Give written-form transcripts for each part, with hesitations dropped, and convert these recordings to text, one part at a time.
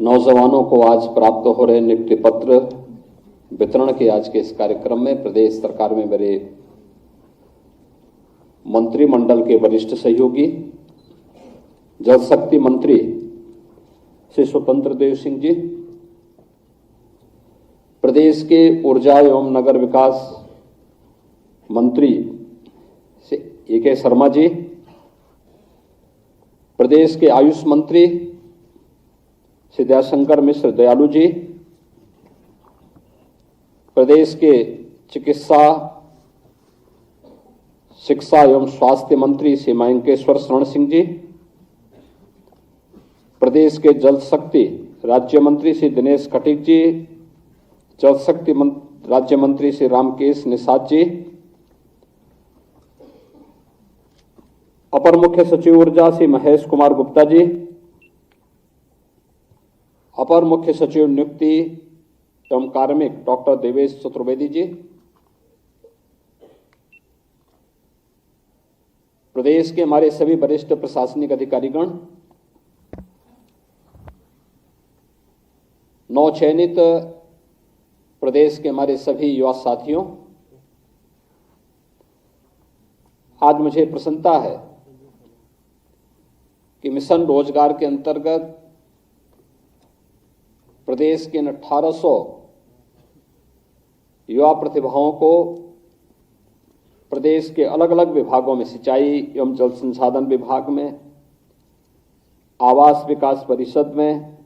नौजवानों को आज प्राप्त हो रहे नियुक्ति पत्र वितरण के आज के इस कार्यक्रम में प्रदेश सरकार में मेरे मंत्रिमंडल के वरिष्ठ सहयोगी जल शक्ति मंत्री श्री स्वतंत्र देव सिंह जी, प्रदेश के ऊर्जा एवं नगर विकास मंत्री श्री ए.के. शर्मा जी, प्रदेश के आयुष मंत्री श्री दयाशंकर मिश्र दयालु जी, प्रदेश के चिकित्सा शिक्षा एवं स्वास्थ्य मंत्री श्री मयंकेश्वर शरण सिंह जी, प्रदेश के जल शक्ति राज्य मंत्री श्री दिनेश खटीक जी, जल शक्ति राज्य मंत्री श्री रामकेश निषाद जी, अपर मुख्य सचिव ऊर्जा श्री महेश कुमार गुप्ता जी, अपर मुख्य सचिव नियुक्ति एवं कार्मिक डॉक्टर देवेश चतुर्वेदी जी, प्रदेश के हमारे सभी वरिष्ठ प्रशासनिक अधिकारीगण, नवचयनित प्रदेश के हमारे सभी युवा साथियों, आज मुझे प्रसन्नता है कि मिशन रोजगार के अंतर्गत प्रदेश के 1800 युवा प्रतिभाओं को प्रदेश के अलग अलग विभागों में सिंचाई एवं जल संसाधन विभाग में, आवास विकास परिषद में,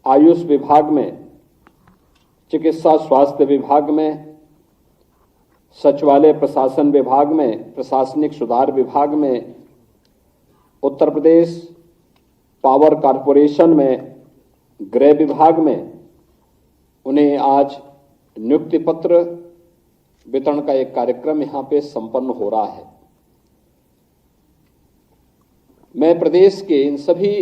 आयुष विभाग में, चिकित्सा स्वास्थ्य विभाग में, सचिवालय प्रशासन विभाग में, प्रशासनिक सुधार विभाग में, उत्तर प्रदेश पावर कॉरपोरेशन में, गृह विभाग में उन्हें आज नियुक्ति पत्र वितरण का एक कार्यक्रम यहां पे संपन्न हो रहा है। मैं प्रदेश के इन सभी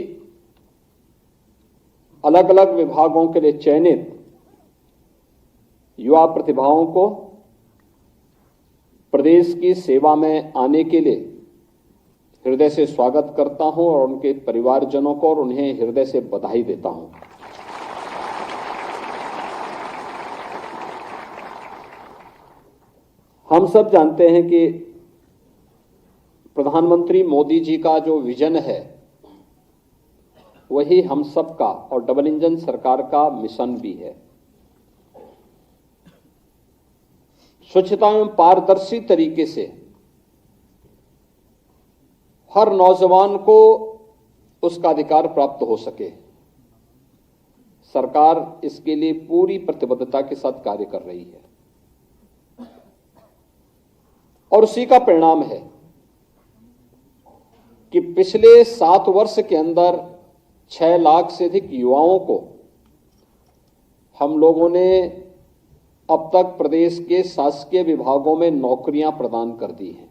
अलग अलग विभागों के लिए चयनित युवा प्रतिभाओं को प्रदेश की सेवा में आने के लिए हृदय से स्वागत करता हूं और उनके परिवारजनों को और उन्हें हृदय से बधाई देता हूं। हम सब जानते हैं कि प्रधानमंत्री मोदी जी का जो विजन है वही हम सब का और डबल इंजन सरकार का मिशन भी है। स्वच्छता एवं पारदर्शी तरीके से हर नौजवान को उसका अधिकार प्राप्त हो सके, सरकार इसके लिए पूरी प्रतिबद्धता के साथ कार्य कर रही है और उसी का परिणाम है कि पिछले 7 वर्ष के अंदर 6 लाख से अधिक युवाओं को हम लोगों ने अब तक प्रदेश के शासकीय विभागों में नौकरियां प्रदान कर दी हैं।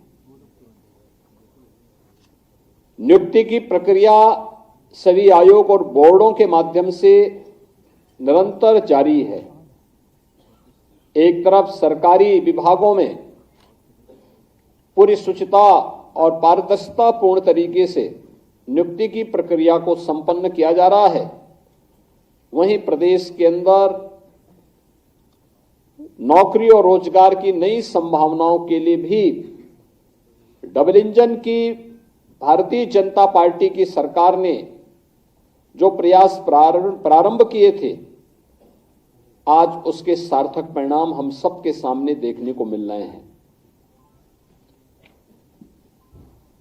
नियुक्ति की प्रक्रिया सभी आयोग और बोर्डों के माध्यम से निरंतर जारी है। एक तरफ सरकारी विभागों में पूरी शुचिता और पारदर्शिता पूर्ण तरीके से नियुक्ति की प्रक्रिया को संपन्न किया जा रहा है, वहीं प्रदेश के अंदर नौकरी और रोजगार की नई संभावनाओं के लिए भी डबल इंजन की भारतीय जनता पार्टी की सरकार ने जो प्रयास प्रारंभ किए थे, आज उसके सार्थक परिणाम हम सबके सामने देखने को मिल रहे हैं।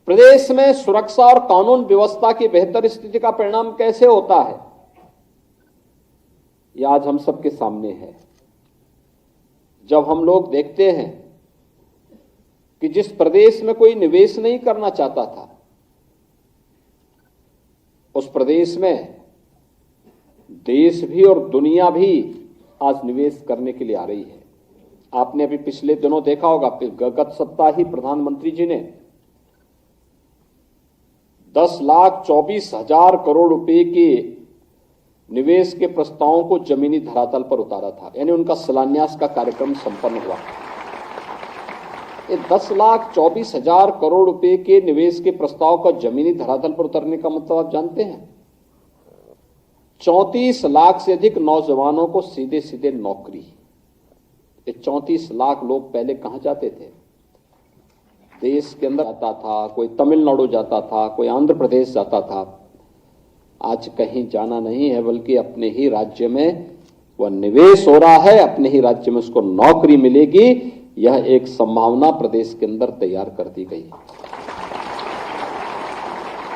प्रदेश में सुरक्षा और कानून व्यवस्था की बेहतर स्थिति का परिणाम कैसे होता है, यह आज हम सबके सामने है। जब हम लोग देखते हैं कि जिस प्रदेश में कोई निवेश नहीं करना चाहता था, उस प्रदेश में देश भी और दुनिया भी आज निवेश करने के लिए आ रही है। आपने अभी पिछले दिनों देखा होगा, गत सप्ताह ही प्रधानमंत्री जी ने 10,24,000 करोड़ रुपए के निवेश के प्रस्तावों को जमीनी धरातल पर उतारा था, यानी उनका शिलान्यास का कार्यक्रम संपन्न हुआ। ये 10,24,000 करोड़ रुपए के निवेश के प्रस्ताव का जमीनी धरातल पर उतरने का मतलब आप जानते हैं? 34 लाख से अधिक नौजवानों को सीधे सीधे नौकरी। ये 34 लाख लोग पहले कहां जाते थे? देश के अंदर जाता था, कोई तमिलनाडु जाता था, कोई आंध्र प्रदेश जाता था। आज कहीं जाना नहीं है, बल्कि अपने ही राज्य में वह निवेश हो रहा है, अपने ही राज्य में उसको नौकरी मिलेगी। यह एक संभावना प्रदेश के अंदर तैयार कर दी गई।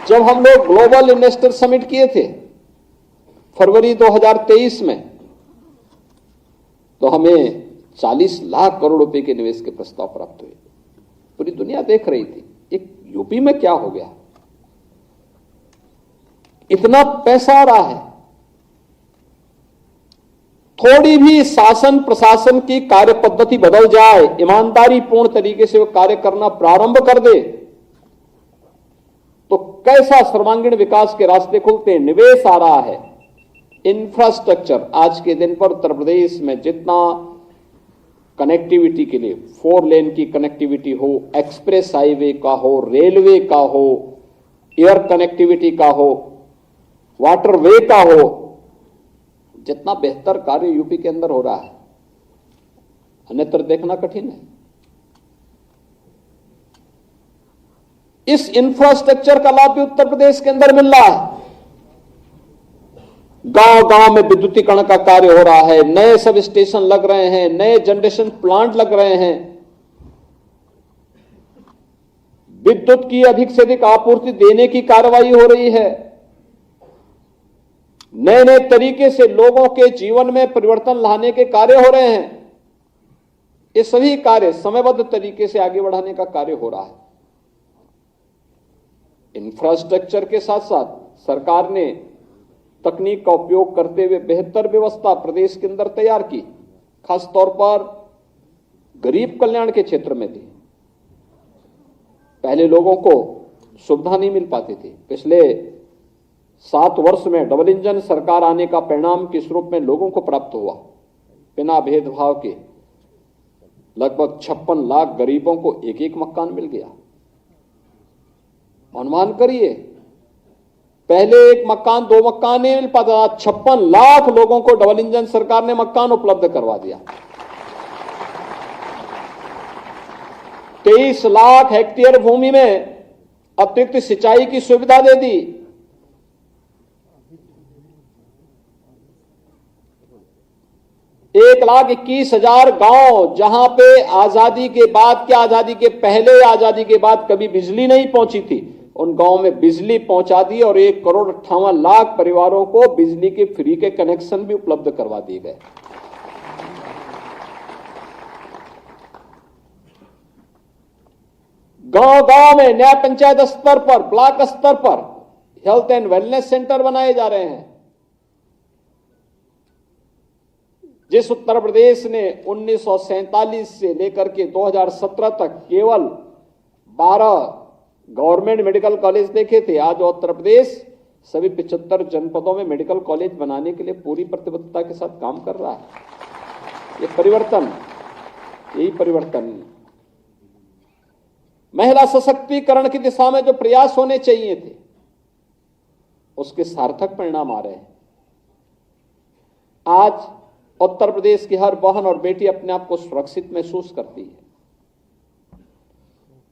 जब हम लोग ग्लोबल इन्वेस्टर समिट किए थे फरवरी 2023 में, तो हमें 40 लाख करोड़ रुपए के निवेश के प्रस्ताव प्राप्त हुए। पूरी दुनिया देख रही थी एक यूपी में क्या हो गया, इतना पैसा आ रहा है। थोड़ी भी शासन प्रशासन की कार्य पद्धति बदल जाए, ईमानदारी पूर्ण तरीके से वो कार्य करना प्रारंभ कर दे, तो कैसा सर्वांगीण विकास के रास्ते खुलते हैं। निवेश आ रहा है, इंफ्रास्ट्रक्चर। आज के दिन पर उत्तर प्रदेश में जितना कनेक्टिविटी के लिए 4 लेन की कनेक्टिविटी हो, एक्सप्रेस हाईवे का हो, रेलवे का हो, एयर कनेक्टिविटी का हो, वाटरवे का हो, जितना बेहतर कार्य यूपी के अंदर हो रहा है, अन्यत्र देखना कठिन है। इस इंफ्रास्ट्रक्चर का लाभ भी उत्तर प्रदेश के अंदर मिल रहा है। गांव गांव में विद्युतीकरण का कार्य हो रहा है, नए सब स्टेशन लग रहे हैं, नए जनरेशन प्लांट लग रहे हैं, विद्युत की अधिक से अधिक आपूर्ति देने की कार्रवाई हो रही है, नए नए तरीके से लोगों के जीवन में परिवर्तन लाने के कार्य हो रहे हैं। ये सभी कार्य समयबद्ध तरीके से आगे बढ़ाने का कार्य हो रहा है। इंफ्रास्ट्रक्चर के साथ साथ सरकार ने तकनीक का उपयोग करते हुए बेहतर व्यवस्था प्रदेश के अंदर तैयार की, खासतौर पर गरीब कल्याण के क्षेत्र में भी। पहले लोगों को सुविधा नहीं मिल पाती थी। पिछले 7 वर्ष में डबल इंजन सरकार आने का परिणाम किस रूप में लोगों को प्राप्त हुआ? बिना भेदभाव के लगभग 56 लाख गरीबों को एक एक मकान मिल गया। अनुमान करिए, पहले 1 मकान 2 मकान नहीं मिल पाता, 56 लाख लोगों को डबल इंजन सरकार ने मकान उपलब्ध करवा दिया। 23 लाख हेक्टेयर भूमि में अतिरिक्त सिंचाई की सुविधा दे दी। 1,21,000 गांव, जहां पे आजादी के बाद क्या, आजादी के पहले, आजादी के बाद कभी बिजली नहीं पहुंची थी, उन गांव में बिजली पहुंचा दी और 1,58,00,000 परिवारों को बिजली के फ्री के कनेक्शन भी उपलब्ध करवा दिए गए। गांव गांव में न्याय पंचायत स्तर पर, ब्लॉक स्तर पर हेल्थ एंड वेलनेस सेंटर बनाए जा रहे हैं। जिस उत्तर प्रदेश ने 1947 से लेकर के 2017 तक केवल 12 गवर्नमेंट मेडिकल कॉलेज देखे थे, आज उत्तर प्रदेश सभी 75 जनपदों में मेडिकल कॉलेज बनाने के लिए पूरी प्रतिबद्धता के साथ काम कर रहा है। ये परिवर्तन, यही परिवर्तन। महिला सशक्तिकरण की दिशा में जो प्रयास होने चाहिए थे, उसके सार्थक परिणाम आ रहे हैं। आज उत्तर प्रदेश की हर बहन और बेटी अपने आप को सुरक्षित महसूस करती है।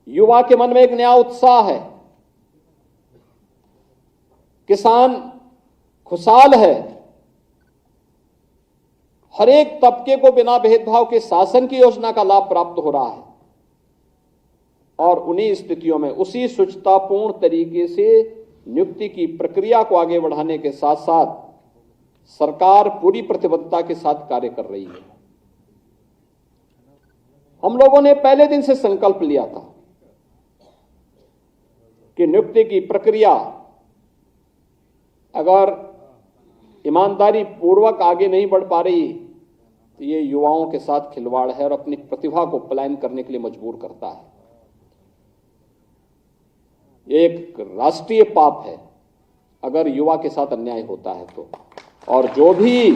युवा के मन में एक नया उत्साह है, किसान खुशहाल है, हर एक तबके को बिना भेदभाव के शासन की योजना का लाभ प्राप्त हो रहा है। और उन्हीं स्थितियों में उसी शुचितापूर्ण तरीके से नियुक्ति की प्रक्रिया को आगे बढ़ाने के साथ साथ सरकार पूरी प्रतिबद्धता के साथ कार्य कर रही है। हम लोगों ने पहले दिन से संकल्प लिया था कि नियुक्ति की प्रक्रिया अगर ईमानदारी पूर्वक आगे नहीं बढ़ पा रही तो ये युवाओं के साथ खिलवाड़ है और अपनी प्रतिभा को पलायन करने के लिए मजबूर करता है। ये एक राष्ट्रीय पाप है अगर युवा के साथ अन्याय होता है तो। और जो भी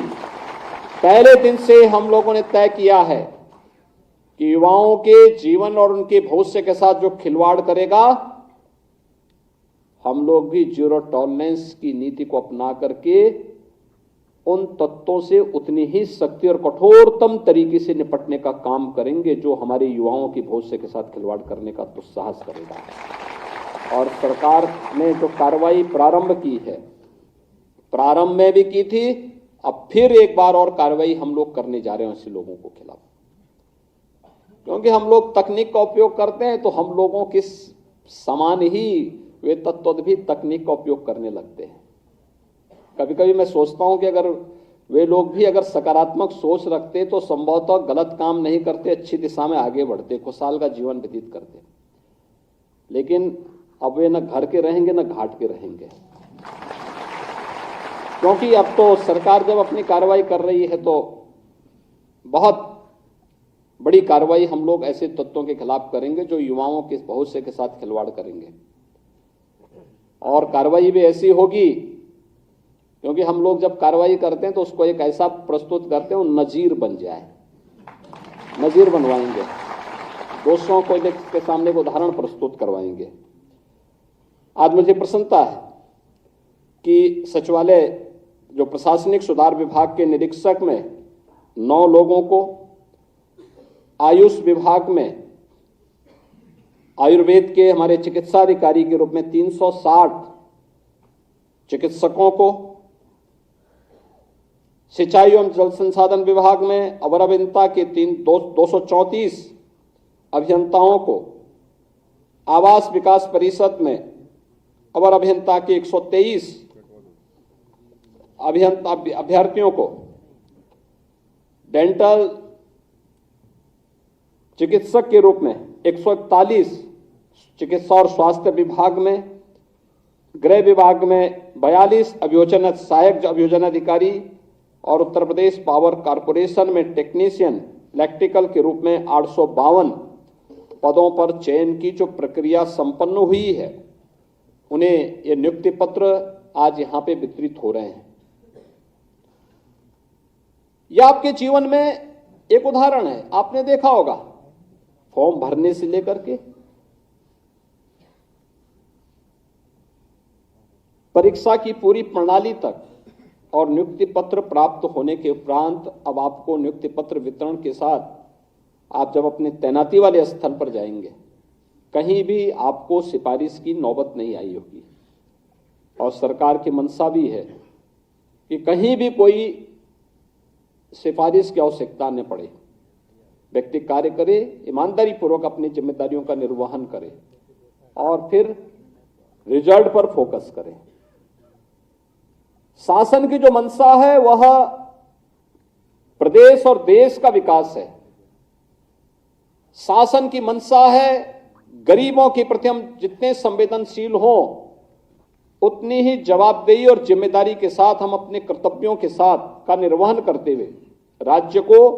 पहले दिन से हम लोगों ने तय किया है कि युवाओं के जीवन और उनके भविष्य के साथ जो खिलवाड़ करेगा, हम लोग भी जीरो टॉलरेंस की नीति को अपना करके उन तत्वों से उतनी ही सख्ती और कठोरतम तरीके से निपटने का काम करेंगे जो हमारे युवाओं की भविष्य के साथ खिलवाड़ करने का दुस्साहस करेगा। और सरकार ने जो कार्रवाई प्रारंभ की है, प्रारंभ में भी की थी, अब फिर एक बार और कार्रवाई हम लोग करने जा रहे हैं ऐसे लोगों को खिलाफ। क्योंकि हम लोग तकनीक का उपयोग करते हैं तो हम लोगों के समान ही वे तत्व भी तकनीक का उपयोग करने लगते हैं। कभी कभी मैं सोचता हूं कि अगर वे लोग भी अगर सकारात्मक सोच रखते तो संभवतः गलत काम नहीं करते, अच्छी दिशा में आगे बढ़ते, खुशहाल का जीवन व्यतीत करते। लेकिन अब वे न घर के रहेंगे न घाट के रहेंगे, क्योंकि अब तो सरकार जब अपनी कार्रवाई कर रही है तो बहुत बड़ी कार्रवाई हम लोग ऐसे तत्वों के खिलाफ करेंगे जो युवाओं के भविष्य के साथ खिलवाड़ करेंगे। और कार्रवाई भी ऐसी होगी, क्योंकि हम लोग जब कार्रवाई करते हैं तो उसको एक ऐसा प्रस्तुत करते हैं वो नजीर बन जाए, नजीर बनवाएंगे, दोषों को के सामने एक उदाहरण प्रस्तुत करवाएंगे। आज मुझे प्रसन्नता है कि सचिवालय जो प्रशासनिक सुधार विभाग के निरीक्षक में 9 लोगों को, आयुष विभाग में आयुर्वेद के हमारे चिकित्सा अधिकारी के रूप में 360 चिकित्सकों को, सिंचाई एवं जल संसाधन विभाग में अवर अभियंता के 234 अभियंताओं को, आवास विकास परिषद में अवर अभियंता के 123 अभ्यर्थियों को, डेंटल चिकित्सक के रूप में 141 चिकित्सा और स्वास्थ्य विभाग में, गृह विभाग में 42 अभियोजन सहायक अभियोजन अधिकारी और उत्तर प्रदेश पावर कारपोरेशन में टेक्नीशियन इलेक्ट्रिकल के रूप में 852 पदों पर चयन की जो प्रक्रिया संपन्न हुई है, उन्हें ये नियुक्ति पत्र आज यहां पे वितरित हो रहे हैं। यह आपके जीवन में एक उदाहरण है। आपने देखा होगा फॉर्म भरने से लेकर के परीक्षा की पूरी प्रणाली तक और नियुक्ति पत्र प्राप्त होने के उपरांत अब आपको नियुक्ति पत्र वितरण के साथ आप जब अपने तैनाती वाले स्थल पर जाएंगे, कहीं भी आपको सिफारिश की नौबत नहीं आई होगी। और सरकार की मंशा भी है कि कहीं भी कोई सिफारिश की आवश्यकता न पड़े, व्यक्ति कार्य करे, ईमानदारी पूर्वक अपनी जिम्मेदारियों का निर्वहन करे और फिर रिजल्ट पर फोकस करे। शासन की जो मंशा है वह प्रदेश और देश का विकास है। शासन की मंशा है गरीबों के प्रति हम जितने संवेदनशील हों उतनी ही जवाबदेही और जिम्मेदारी के साथ हम अपने कर्तव्यों के साथ का निर्वहन करते हुए राज्य को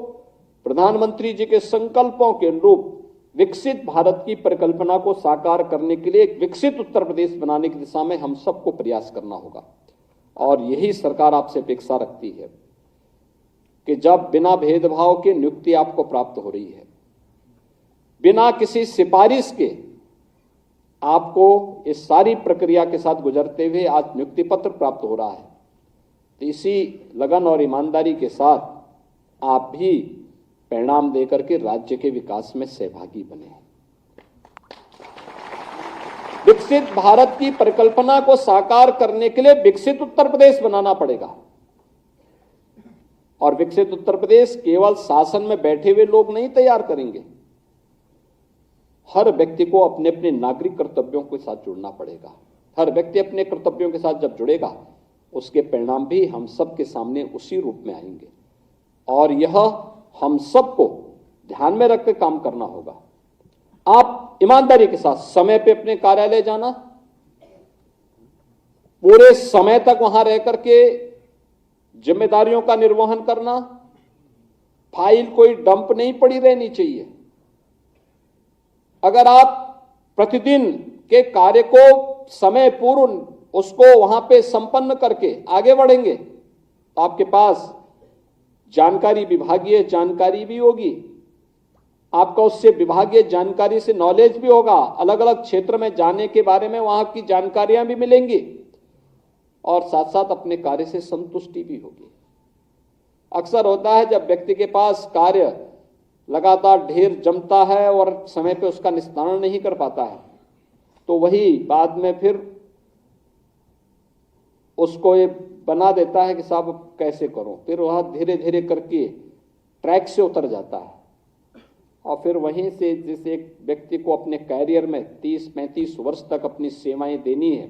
प्रधानमंत्री जी के संकल्पों के अनुरूप विकसित भारत की परिकल्पना को साकार करने के लिए एक विकसित उत्तर प्रदेश बनाने की दिशा में हम सबको प्रयास करना होगा। और यही सरकार आपसे अपेक्षा रखती है कि जब बिना भेदभाव के नियुक्ति आपको प्राप्त हो रही है, बिना किसी सिफारिश के आपको इस सारी प्रक्रिया के साथ गुजरते हुए आज नियुक्ति पत्र प्राप्त हो रहा है, तो इसी लगन और ईमानदारी के साथ आप भी परिणाम देकर के राज्य के विकास में सहभागी बने। विकसित भारत की परिकल्पना को साकार करने के लिए विकसित उत्तर प्रदेश बनाना पड़ेगा। और विकसित उत्तर प्रदेश केवल शासन में बैठे हुए लोग नहीं तैयार करेंगे, हर व्यक्ति को अपने अपने नागरिक कर्तव्यों के साथ जुड़ना पड़ेगा। हर व्यक्ति अपने कर्तव्यों के साथ जब जुड़ेगा उसके परिणाम भी हम सबके सामने उसी रूप में आएंगे। और यह हम सबको ध्यान में रखकर काम करना होगा। आप ईमानदारी के साथ समय पे अपने कार्यालय जाना, पूरे समय तक वहां रह करके जिम्मेदारियों का निर्वहन करना, फाइल कोई डंप नहीं पड़ी रहनी चाहिए। अगर आप प्रतिदिन के कार्य को समय पूर्व उसको वहां पे संपन्न करके आगे बढ़ेंगे तो आपके पास जानकारी, विभागीय जानकारी भी होगी, आपका उससे विभागीय जानकारी से नॉलेज भी होगा, अलग अलग क्षेत्र में जाने के बारे में वहां की जानकारियां भी मिलेंगी और साथ साथ अपने कार्य से संतुष्टि भी होगी। अक्सर होता है जब व्यक्ति के पास कार्य लगातार ढेर जमता है और समय पे उसका निस्तारण नहीं कर पाता है, तो वही बाद में फिर उसको ये बना देता है कि साहब अब कैसे करूं, फिर वह धीरे धीरे करके ट्रैक से उतर जाता है और फिर वहीं से जिस एक व्यक्ति को अपने कैरियर में 30-35 वर्ष तक अपनी सेवाएं देनी है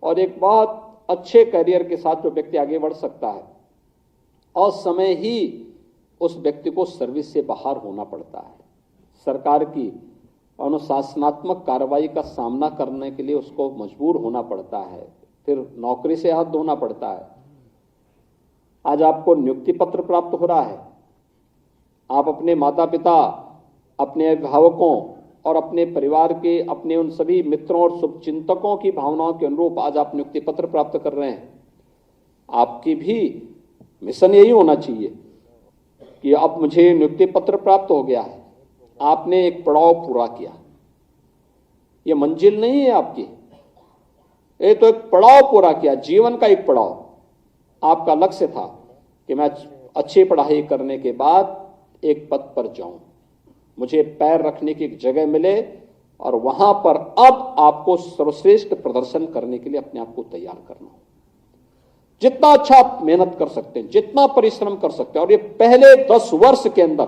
और एक बहुत अच्छे कैरियर के साथ जो व्यक्ति आगे बढ़ सकता है, और समय ही उस व्यक्ति को सर्विस से बाहर होना पड़ता है। सरकार की अनुशासनात्मक कार्रवाई का सामना करने के लिए उसको मजबूर होना पड़ता है, फिर नौकरी से हाथ धोना पड़ता है। आज आपको नियुक्ति पत्र प्राप्त हो रहा है, आप अपने माता पिता, अपने अभिभावकों और अपने परिवार के, अपने उन सभी मित्रों और शुभचिंतकों की भावनाओं के अनुरूप आज आप नियुक्ति पत्र प्राप्त कर रहे हैं। आपकी भी मिशन यही होना चाहिए कि अब मुझे नियुक्ति पत्र प्राप्त हो गया है, आपने एक पड़ाव पूरा किया। ये मंजिल नहीं है आपकी, ये तो एक पड़ाव पूरा किया, जीवन का एक पड़ाव। आपका लक्ष्य था कि मैं अच्छी पढ़ाई करने के बाद एक पद पर जाऊं, मुझे पैर रखने की एक जगह मिले और वहां पर अब आपको सर्वश्रेष्ठ प्रदर्शन करने के लिए अपने आप को तैयार करना हो। जितना अच्छा आप मेहनत कर सकते हैं, जितना परिश्रम कर सकते हैं, और ये पहले 10 वर्ष के अंदर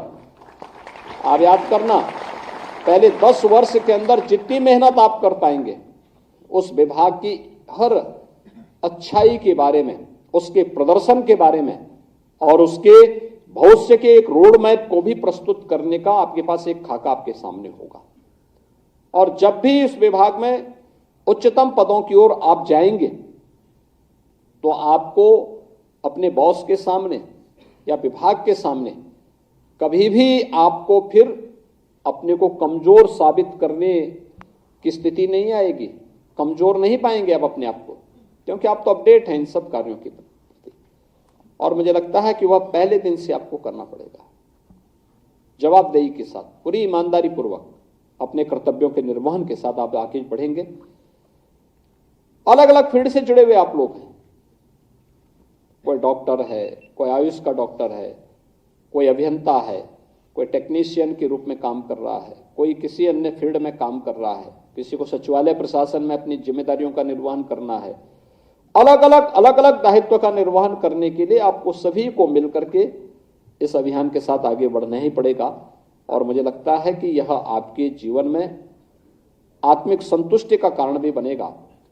आप याद करना, पहले 10 वर्ष के अंदर जितनी मेहनत आप कर पाएंगे उस विभाग की हर अच्छाई के बारे में, उसके प्रदर्शन के बारे में और उसके भविष्य के एक रोड मैप को भी प्रस्तुत करने का आपके पास एक खाका आपके सामने होगा। और जब भी इस विभाग में उच्चतम पदों की ओर आप जाएंगे तो आपको अपने बॉस के सामने या विभाग के सामने कभी भी आपको फिर अपने को कमजोर साबित करने की स्थिति नहीं आएगी। कमजोर नहीं पाएंगे आप अपने आप को, क्योंकि आप तो अपडेट हैं इन सब कार्यों की। और मुझे लगता है कि वह पहले दिन से आपको करना पड़ेगा, जवाबदेही के साथ, पूरी ईमानदारी पूर्वक अपने कर्तव्यों के निर्वहन के साथ आप आगे बढ़ेंगे। अलग अलग फील्ड से जुड़े हुए आप लोग हैं, कोई डॉक्टर है, कोई आयुष का डॉक्टर है, कोई अभियंता है, कोई टेक्नीशियन के रूप में काम कर रहा है, कोई किसी अन्य फील्ड में काम कर रहा है, किसी को सचिवालय प्रशासन में अपनी जिम्मेदारियों का निर्वहन करना है। अलग अलग दायित्व का निर्वहन करने के लिए आपको सभी को मिलकर के इस अभियान के साथ आगे बढ़ना ही पड़ेगा। और मुझे लगता है कि यह आपके जीवन में आत्मिक संतुष्टि का कारण भी बनेगा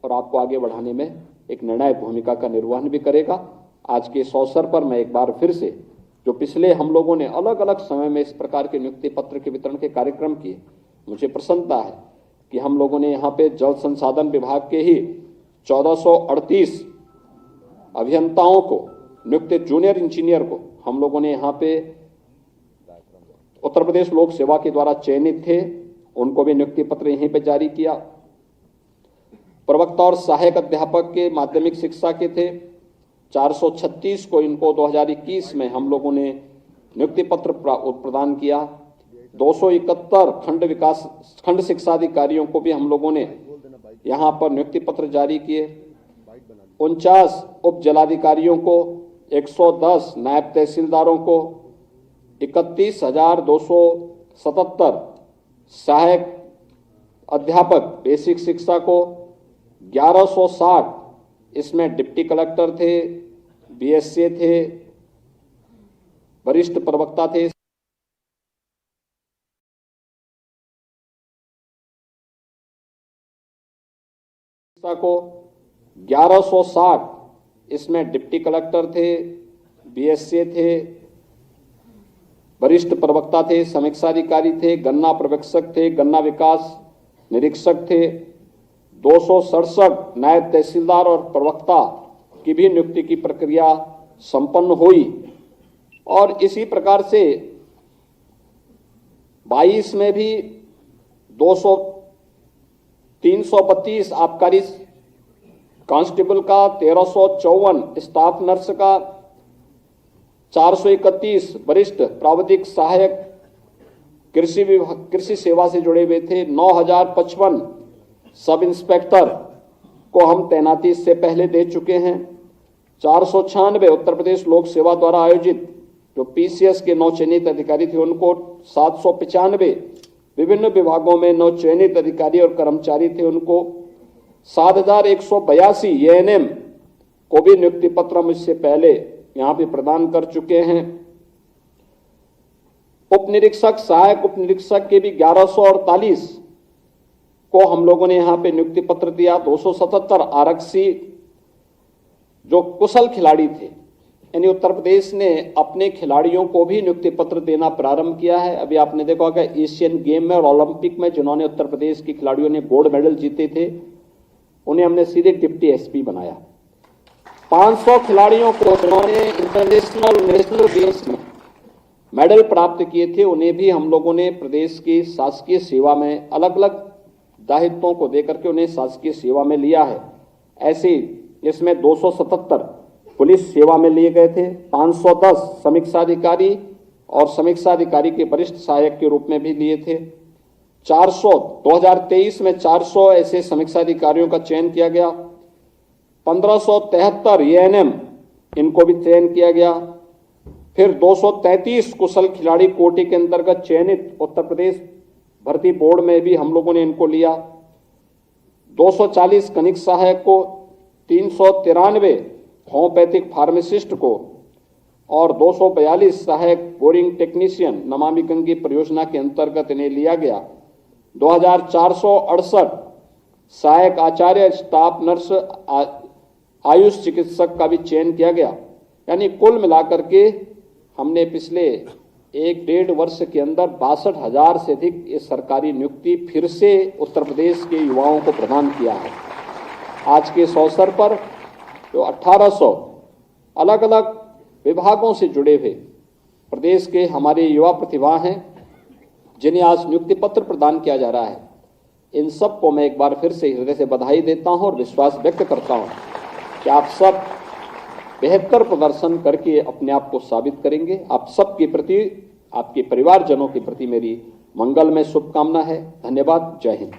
और आपको आगे बढ़ाने में एक निर्णायक भूमिका का निर्वहन भी करेगा। आज के इस अवसर पर मैं एक बार फिर से, जो पिछले हम लोगों ने अलग अलग समय में इस प्रकार के नियुक्ति पत्र के वितरण के कार्यक्रम किए, मुझे प्रसन्नता है कि हम लोगों ने यहाँ पे जल संसाधन विभाग के ही 1438 अभियंताओं को, नियुक्त जूनियर इंजीनियर को हम लोगों ने यहाँ पे उत्तर प्रदेश लोक सेवा के द्वारा चयनित थे, उनको भी नियुक्ति पत्र यहीं पे जारी किया। प्रवक्ता और सहायक अध्यापक के माध्यमिक शिक्षा के थे 436 को, इनको 2021 में हम लोगों ने नियुक्ति पत्र प्रदान किया। 271 खंड शिक्षा अधिकारियों को भी हम लोगों ने यहाँ पर नियुक्ति पत्र जारी किए। 49 उप जिलाधिकारियों को, 110 नायब तहसीलदारों को, 31,277 सहायक अध्यापक बेसिक शिक्षा को, 1160 इसमें डिप्टी कलेक्टर थे, बीएसए थे, वरिष्ठ प्रवक्ता थे, को 1160 इसमें डिप्टी कलेक्टर थे, बीएसए थे, वरिष्ठ प्रवक्ता थे, समीक्षाधिकारी थे, गन्ना पर्यवेक्षक थे, गन्ना विकास निरीक्षक थे। 267 नायब तहसीलदार और प्रवक्ता की भी नियुक्ति की प्रक्रिया संपन्न हुई। और इसी प्रकार से 22 में भी 332 आबकारी कांस्टेबल का, 1354 स्टाफ नर्स का, 431 वरिष्ठ प्राविधिक सहायक कृषि सेवा से जुड़े हुए थे। 9055 सब इंस्पेक्टर को हम तैनाती से पहले दे चुके हैं। 496 उत्तर प्रदेश लोक सेवा द्वारा आयोजित जो पीसीएस के 9 चयनित अधिकारी थे उनको, 795 विभिन्न विभागों में 9 चयनित अधिकारी और कर्मचारी थे उनको, 7182 एएनएम को भी नियुक्ति पत्र मुझसे पहले यहां पे प्रदान कर चुके हैं। उप निरीक्षक, सहायक उप निरीक्षक के भी 1148 को हम लोगों ने यहां पे नियुक्ति पत्र दिया। 277 आरक्षी जो कुशल खिलाड़ी थे, यानी उत्तर प्रदेश ने अपने खिलाड़ियों को भी नियुक्ति पत्र देना प्रारंभ किया है। अभी आपने देखा होगा एशियन गेम में और ओलंपिक में जिन्होंने उत्तर प्रदेश के खिलाड़ियों ने गोल्ड मेडल जीते थे, उन्हें हमने सीधे डिप्टी एसपी बनाया। 500 खिलाड़ियों को जिन्होंने इंटरनेशनल नेशनल गेम्स में मेडल प्राप्त किए थे, उन्हें भी हम लोगों ने प्रदेश की शासकीय सेवा में अलग अलग दायित्वों को देकर के उन्हें शासकीय सेवा में लिया है। ऐसे इसमें 277 पुलिस सेवा में लिए गए थे, 510 समीक्षाधिकारी और समीक्षाधिकारी के वरिष्ठ सहायक के रूप में भी लिए थे। 2023 में 400 ऐसे समीक्षाधिकारियों का चयन किया गया। 1573 एएनएम इनको भी चयन किया गया। फिर 233 कुशल खिलाड़ी कोटि के अंतर्गत चयनित उत्तर प्रदेश भर्ती बोर्ड में भी हम लोगों ने इनको लिया। 240 कनिक सहायक को, 393 होम्योपैथिक फार्मासिस्ट को और 242 सहायक बोरिंग टेक्नीशियन नमामि गंगे परियोजना के अंतर्गत इन्हें लिया गया। 2468 सहायक आचार्य, स्टाफ नर्स, आयुष चिकित्सक का भी चयन किया गया। यानी कुल मिलाकर के हमने पिछले 1-1.5 वर्ष के अंदर 62,000 से अधिक ये सरकारी नियुक्ति फिर से उत्तर प्रदेश के युवाओं को प्रदान किया है। आज के इस अवसर पर जो 1800 अलग अलग विभागों से जुड़े हुए प्रदेश के हमारे युवा प्रतिभा हैं, जिन्हें आज नियुक्ति पत्र प्रदान किया जा रहा है, इन सब को मैं एक बार फिर से हृदय से बधाई देता हूं और विश्वास व्यक्त करता हूं कि आप सब बेहतर प्रदर्शन करके अपने आप को साबित करेंगे। आप सबके प्रति, आपके परिवारजनों के प्रति मेरी मंगलमय शुभकामना है। धन्यवाद। जय हिंद।